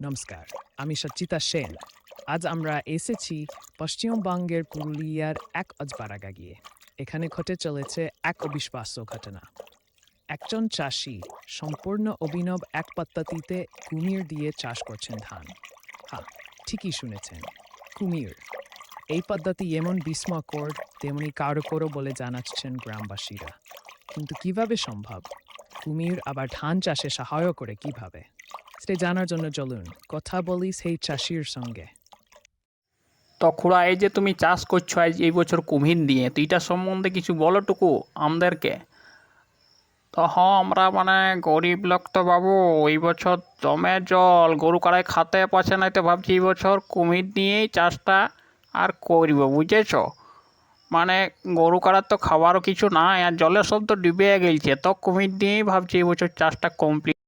নমস্কার, আমি সচ্চিতা সেন। আজ আমরা এসেছি পশ্চিমবঙ্গের পুরুলিয়ার এক অজপাড়াগা গিয়ে। এখানে ঘটে চলেছে এক অবিশ্বাস্য ঘটনা। একজন চাষি সম্পূর্ণ অভিনব এক পদ্ধতিতে কুমির দিয়ে চাষ করছেন ধান। হ্যাঁ, ঠিকই শুনেছেন, কুমির। এই পদ্ধতি এমন বিস্ময়কর তেমনি কার্যকরও বলে জানাচ্ছেন গ্রামবাসীরা। কিন্তু কিভাবে সম্ভব? কুমির আবার ধান চাষে সহায়তা করে কিভাবে? সেটা জানার জন্য চলুন কথা বলি সেই চাষির সঙ্গে। তো খুড়া, এই যে তুমি চাষ করছো আজ এই বছর কুমির নিয়ে, তো এটা সম্বন্ধে কিছু বলো টুকু আমাদেরকে। তো হ্যাঁ, আমরা গরিব লোক তো বাবু, এই বছর জমে জল, গরু কাড়ায় খাতে পাচ্ছে না, তো ভাবছি এই বছর কুমির নিয়েই চাষটা আর করব, বুঝেছ। গরু কাড়ার তো খাবারও কিছু নাই, আর জলের সব তো ডুবে গেছে, তো কুমির নিয়েই ভাবছি এই বছর চাষটা কমপ্লিট।